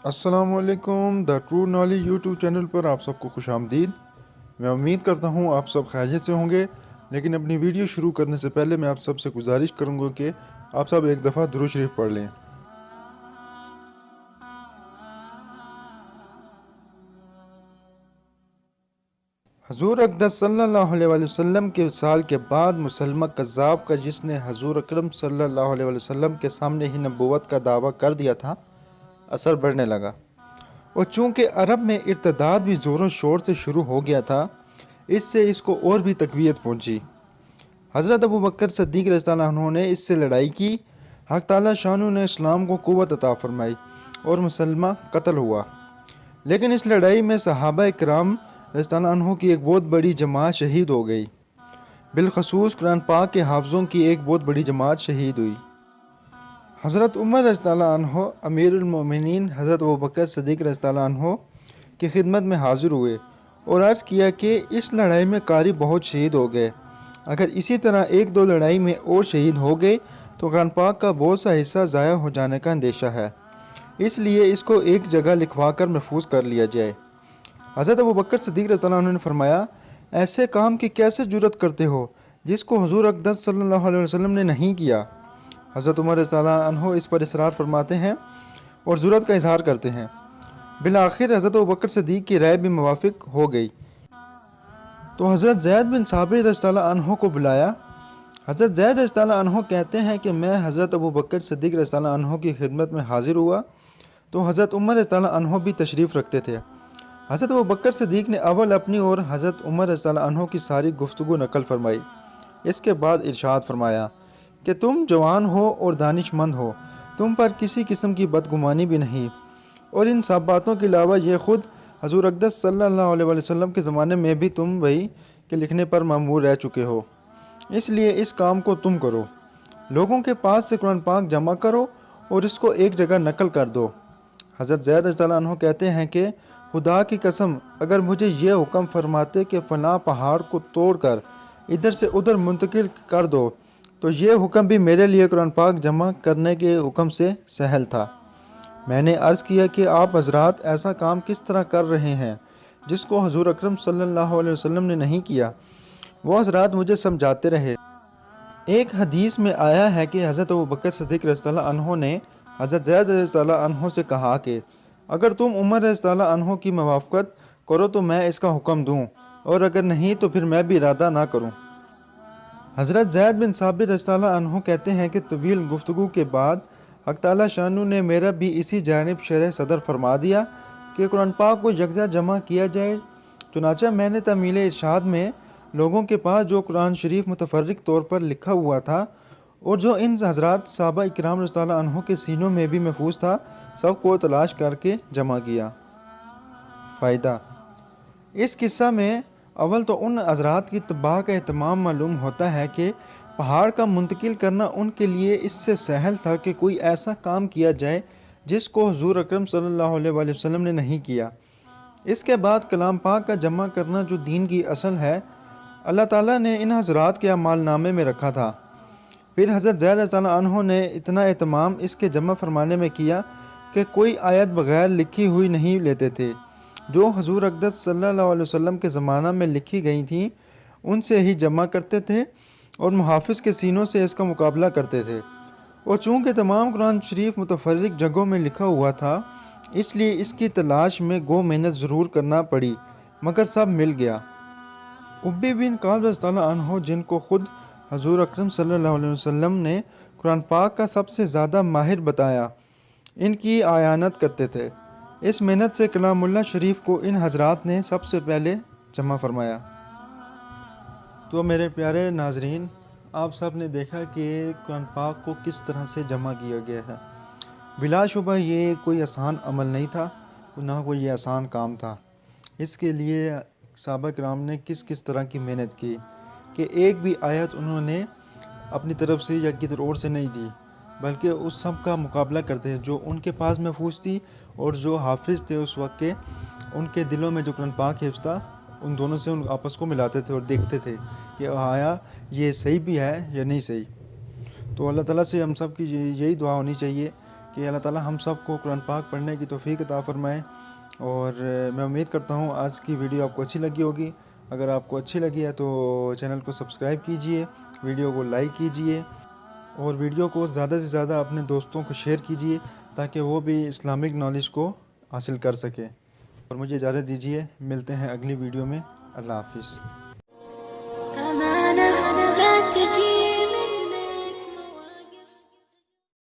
अस्सलाम वालेकुम। The true knowledge YouTube channel पर आप सबको खुश आमदीद। मैं उम्मीद करता हूँ आप सब खैरियत से होंगे, लेकिन अपनी वीडियो शुरू करने से पहले मैं आप सबसे गुजारिश करूँगा कि आप सब एक दफ़ा दुरूद शरीफ पढ़ लें। हजूर अक़दस सल्लल्लाहु अलैहि वसल्लम के साल के बाद मुसलमा कज़्ज़ाब का, जिसने हजूर अकरम सल्लल्लाहु अलैहि वसल्लम के सामने ही नबूवत का दावा कर दिया था, असर बढ़ने लगा। और चूँकि अरब में इर्तदाद भी ज़ोरों शोर से शुरू हो गया था, इससे इसको और भी तक़वियत पहुँची। हज़रत अबू बकर सिद्दीक़ रज़ियल्लाहु अन्हु ने इससे लड़ाई की। हक़ ताला शानू ने इस्लाम को क़ुव्वत अता फ़रमाई और मुसलमा कत्ल हुआ। लेकिन इस लड़ाई में सहाबा इकराम रज़ियल्लाहु अन्हु की एक बहुत बड़ी जमात शहीद हो गई। बिलखसूस कुरान पाक के हाफ़िज़ों की एक बहुत बड़ी जमात शहीद हुई। हज़रत उमर रज़ियल्लाहु अन्हु अमीरुल मोमिनीन हज़रत अबू बकर सिद्दीक़ रज़ियल्लाहु अन्हु की खिदमत में हाज़िर हुए और अर्ज़ किया कि इस लड़ाई में कारी बहुत शहीद हो गए। अगर इसी तरह एक दो लड़ाई में और शहीद हो गए तो कुरान पाक का बहुत सा हिस्सा ज़ाया हो जाने का अंदेशा है, इसलिए इसको एक जगह लिखवा कर महफूज कर लिया जाए। हज़रत अबू बकर सिद्दीक़ रज़ियल्लाहु अन्हु ने फरमाया, ऐसे काम की कैसे जुर्रत करते हो जिसको हुज़ूर अक़दस सल्लल्लाहु अलैहि वसल्लम ने नहीं किया। हज़रत उमर रज़ियल्लाहु अन्हु इस पर इसरार फरमाते हैं और ज़रूरत का इजहार करते हैं। बिलाखिर हज़रत अबू बकर सिद्दीक़ की राय भी मुवाफ़िक हो गई तो हज़रत ज़ैद बिन साबित रज़ियल्लाहु अन्हु को बुलाया। हज़रत ज़ैद रज़ियल्लाहु अन्हु कहते हैं कि मैं हज़रत अबू बकर सिद्दीक़ रज़ियल्लाहु अन्हु की खिदमत में हाज़िर हुआ तो हज़रत उमर रज़ियल्लाहु अन्हु भी तशरीफ़ रखते थे। हज़रत अबू बकर सिद्दीक़ ने अव्वल अपनी और हज़रत उमर रज़ियल्लाहु अन्हु की सारी गुफ्तगू नकल फरमाई। इसके बाद इरशाद फरमाया कि तुम जवान हो और दानिशमंद हो, तुम पर किसी किस्म की बदगुमानी भी नहीं, और इन सब बातों के अलावा ये ख़ुद हज़ूर अक़दस सल्लल्लाहु अलैहि वसल्लम के ज़माने में भी तुम वही के लिखने पर मामूर रह चुके हो, इसलिए इस काम को तुम करो। लोगों के पास से कुरान पाक जमा करो और इसको एक जगह नकल कर दो। हज़रत ज़ैद रज़ियल्लाहु अन्हु कहते हैं कि खुदा की कसम, अगर मुझे ये हुक्म फरमाते कि फ़लाँ पहाड़ को तोड़कर इधर से उधर मुंतकिल कर दो, तो ये हुक्म भी मेरे लिए कुरान पाक जमा करने के हुक्म से सहल था। मैंने अर्ज़ किया कि आप हज़रात ऐसा काम किस तरह कर रहे हैं जिसको हज़ूर अकरम सल्लल्लाहु अलैहि वसल्लम ने नहीं किया। वो हज़रात मुझे समझाते रहे। एक हदीस में आया है कि हज़रत अबू बकर सिद्दीक़ रज़ियल्लाहु अन्हु ने हज़रत ज़ैद रज़ियल्लाहु अन्हु से कहा कि अगर तुम उमर रज़ियल्लाहु अन्हु की मुवाफ़क़त करो तो मैं इसका हुक्म दूँ, और अगर नहीं तो फिर मैं भी इरादा ना करूँ। हज़रत ज़ैद बिन साबित रज़ियल्लाहु अन्हु कहते हैं कि तवील गुफ्तगू के बाद हक़ ताला शानू ने मेरा भी इसी जानिब शरह सदर फरमा दिया कि कुरान पाक को यकजा जमा किया जाए। चुनांचे मैंने तमील इरशाद में लोगों के पास जो कुरान शरीफ मुतफर्रिक तौर पर लिखा हुआ था और जो इन हज़रात सहाबा इकराम रज़ियल्लाहु अन्हु के सीनों में भी महफूज था, सब को तलाश करके जमा किया। फ़ायदा, इस किस्सा में अव्वल तो उन हज़रात की तबाह का एहतमाम मालूम होता है कि पहाड़ का मुंतकिल करना उनके लिए इससे सहल था कि कोई ऐसा काम किया जाए जिसको हुज़ूर अकरम सल्लल्लाहु अलैहि वसल्लम ने नहीं किया। इसके बाद कलाम पाक का जमा करना जो दीन की असल है, अल्लाह ताला ने इन हज़रात के अमाल नामे में रखा था। फिर हज़रत ज़ैद रज़ियल्लाहु अन्हु ने इतना एहतमाम इसके जमा फरमाने में किया कि कोई आयत बग़ैर लिखी हुई नहीं लेते थे। जो हज़ूर अक़दस सल्लल्लाहु अलैहि वसल्लम के ज़माना में लिखी गई थी उनसे ही जमा करते थे और मुहाफ़िज़ के सीनों से इसका मुकाबला करते थे। और चूँकि तमाम कुरान शरीफ मुतफर्रिक जगहों में लिखा हुआ था, इसलिए इसकी तलाश में गो मेहनत ज़रूर करना पड़ी, मगर सब मिल गया। उब्बी बिन काब रज़ियल्लाहु अन्हु, जिनको ख़ुद हज़ूर अकरम सल्लल्लाहु अलैहि वसल्लम ने कुरान पाक का सबसे ज़्यादा माहिर बताया, इनकी आयानत करते थे। इस मेहनत से कलामुल्लाह शरीफ को इन हज़रात ने सबसे पहले जमा फरमाया। तो मेरे प्यारे नाजरीन, आप सब ने देखा कि कुरान पाक को किस तरह से जमा किया गया है। बिलाशुबा ये कोई आसान अमल नहीं था, ना कोई ये आसान काम था। इसके लिए सहाबा किराम ने किस किस तरह की मेहनत की कि एक भी आयत उन्होंने अपनी तरफ से या किधर और से नहीं दी, बल्कि उस सब का मुकाबला करते जो उनके पास महफूज थी और जो हाफिज़ थे उस वक्त के, उनके दिलों में जो कुरान पाक हिफ्ज़ था, उन दोनों से उन आपस को मिलाते थे और देखते थे कि आया ये सही भी है या नहीं सही। تو اللہ تعالیٰ سے ہم سب کی یہی دعا ہونی چاہیے کہ اللہ تعالیٰ ہم سب کو قرآن پاک پڑھنے کی توفیق عطا فرمائے۔ اور میں امید کرتا ہوں آج کی ویڈیو آپ کو اچھی لگی ہوگی۔ اگر آپ کو اچھی لگی ہے تو چینل کو سبسکرائب کیجئے، ویڈیو کو لائک کیجئے اور ویڈیو کو زیادہ سے زیادہ اپنے دوستوں کو شیئر کیجئے تاکہ وہ بھی اسلامک نالج کو حاصل کر سکے۔ اور مجھے اجازت دیجئے، ملتے ہیں اگلی ویڈیو میں۔ اللہ حافظ۔